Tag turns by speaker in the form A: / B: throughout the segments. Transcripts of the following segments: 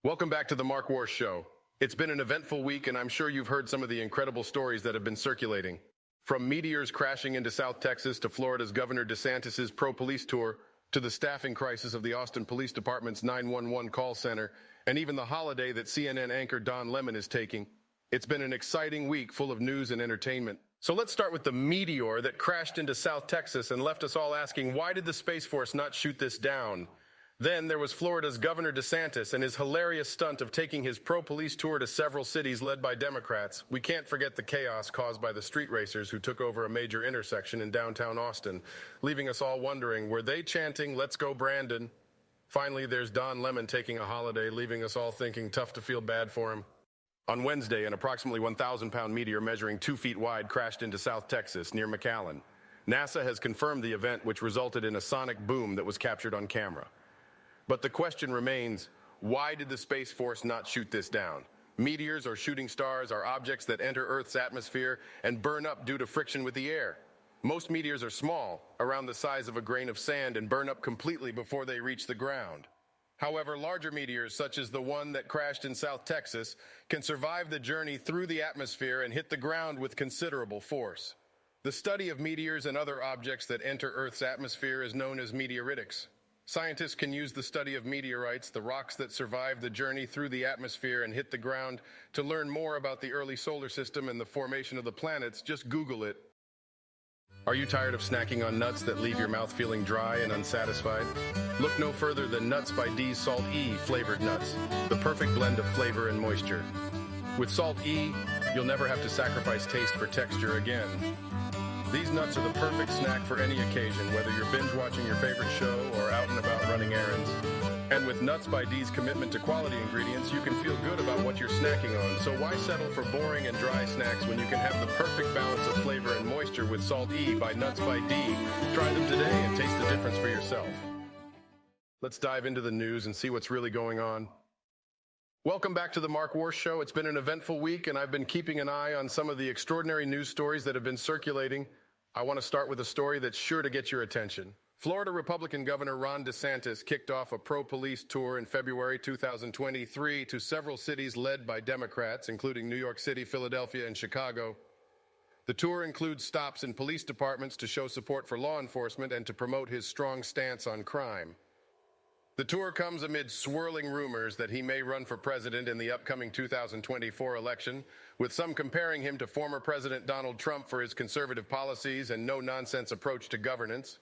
A: Welcome back to the Mark Warsh Show. It's been an eventful week, and I'm sure you've heard some of the incredible stories that have been circulating. From meteors crashing into South Texas to Florida's Governor DeSantis' pro-police tour, to the staffing crisis of the Austin Police Department's 911 call center, and even the holiday that CNN anchor Don Lemon is taking. It's been an exciting week full of news and entertainment. So let's start with the meteor that crashed into South Texas and left us all asking, why did the Space Force not shoot this down? Then there was Florida's Governor DeSantis and his hilarious stunt of taking his pro-police tour to several cities led by Democrats. We can't forget the chaos caused by the street racers who took over a major intersection in downtown Austin, leaving us all wondering, were they chanting, "Let's go Brandon"? Finally, there's Don Lemon taking a holiday, leaving us all thinking tough to feel bad for him. On Wednesday, an approximately 1,000-pound meteor measuring 2 feet wide crashed into South Texas near McAllen. NASA has confirmed the event, which resulted in a sonic boom that was captured on camera. But the question remains, why did the Space Force not shoot this down? Meteors or shooting stars are objects that enter Earth's atmosphere and burn up due to friction with the air. Most meteors are small, around the size of a grain of sand, and burn up completely before they reach the ground. However, larger meteors, such as the one that crashed in South Texas, can survive the journey through the atmosphere and hit the ground with considerable force. The study of meteors and other objects that enter Earth's atmosphere is known as meteoritics. Scientists can use the study of meteorites, the rocks that survive the journey through the atmosphere and hit the ground, to learn more about the early solar system and the formation of the planets. Just Google it. Are you tired of snacking on nuts that leave your mouth feeling dry and unsatisfied? Look no further than Nuts by D's Salt E flavored nuts, the perfect blend of flavor and moisture. With Salt E, you'll never have to sacrifice taste for texture again. These nuts are the perfect snack for any occasion, whether you're binge watching your favorite show or out and about running errands. And with Nuts by D's commitment to quality ingredients, you can feel good about what you're snacking on. So why settle for boring and dry snacks when you can have the perfect balance of flavor and moisture with Salt E by Nuts by D? Try them today and taste the difference for yourself. Let's dive into the news and see what's really going on. Welcome back to the Mark Warsh Show. It's been an eventful week, and I've been keeping an eye on some of the extraordinary news stories that have been circulating. I want to start with a story that's sure to get your attention. Florida Republican Governor Ron DeSantis kicked off a pro-police tour in February 2023 to several cities led by Democrats, including New York City, Philadelphia, and Chicago. The tour includes stops in police departments to show support for law enforcement and to promote his strong stance on crime. The tour comes amid swirling rumors that he may run for president in the upcoming 2024 election, with some comparing him to former President Donald Trump for his conservative policies and no-nonsense approach to governance.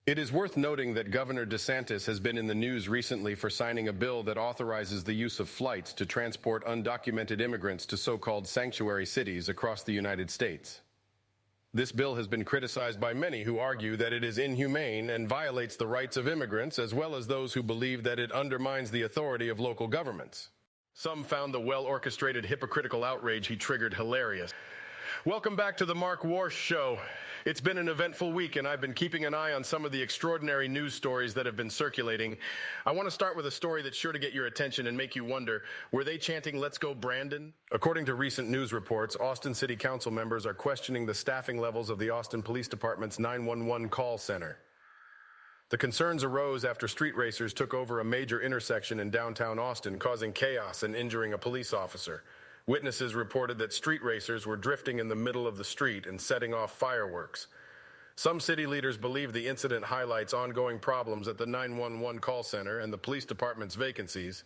A: It is worth noting that Governor DeSantis has been in the news recently for signing a bill that authorizes the use of flights to transport undocumented immigrants to so-called sanctuary cities across the United States. This bill has been criticized by many who argue that it is inhumane and violates the rights of immigrants, as well as those who believe that it undermines the authority of local governments. Some found the well-orchestrated hypocritical outrage he triggered hilarious. Welcome back to the Mark Warsh Show. It's been an eventful week, and I've been keeping an eye on some of the extraordinary news stories that have been circulating. I want to start with a story that's sure to get your attention and make you wonder, were they chanting, "Let's go Brandon"? According to recent news reports, Austin City Council members are questioning the staffing levels of the Austin Police Department's 911 call center. The concerns arose after street racers took over a major intersection in downtown Austin, causing chaos and injuring a police officer. Witnesses reported that street racers were drifting in the middle of the street and setting off fireworks. Some city leaders believe the incident highlights ongoing problems at the 911 call center and the police department's vacancies.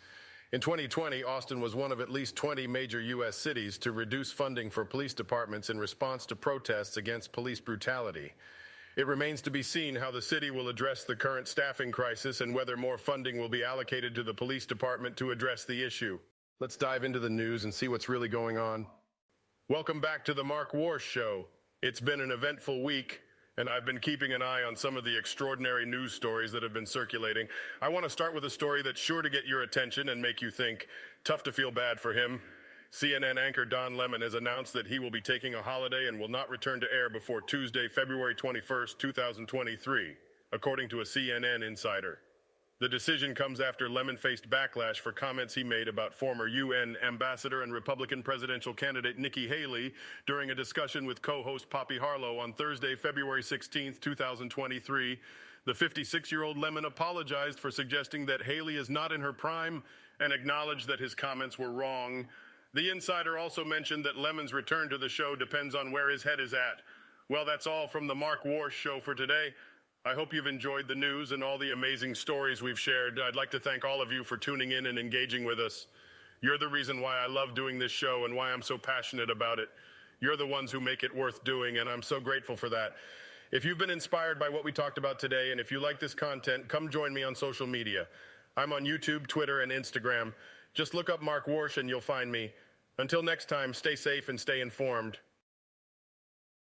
A: In 2020, Austin was one of at least 20 major U.S. cities to reduce funding for police departments in response to protests against police brutality. It remains to be seen how the city will address the current staffing crisis and whether more funding will be allocated to the police department to address the issue. Let's dive into the news and see what's really going on. Welcome back to the Mark Warsh Show. It's been an eventful week, and I've been keeping an eye on some of the extraordinary news stories that have been circulating. I want to start with a story that's sure to get your attention and make you think, tough to feel bad for him. CNN anchor Don Lemon has announced that he will be taking a holiday and will not return to air before Tuesday, February 21st, 2023, according to a CNN insider. The decision comes after Lemon faced backlash for comments he made about former UN ambassador and Republican presidential candidate Nikki Haley during a discussion with co-host Poppy Harlow on Thursday, February 16, 2023. The 56-year-old Lemon apologized for suggesting that Haley is not in her prime and acknowledged that his comments were wrong. The insider also mentioned that Lemon's return to the show depends on where his head is at. Well, that's all from the Mark Warsh Show for today. I hope you've enjoyed the news and all the amazing stories we've shared. I'd like to thank all of you for tuning in and engaging with us. You're the reason why I love doing this show and why I'm so passionate about it. You're the ones who make it worth doing, and I'm so grateful for that. If you've been inspired by what we talked about today, and if you like this content, come join me on social media. I'm on YouTube, Twitter, and Instagram. Just look up Mark Warsh and you'll find me. Until next time, stay safe and stay informed.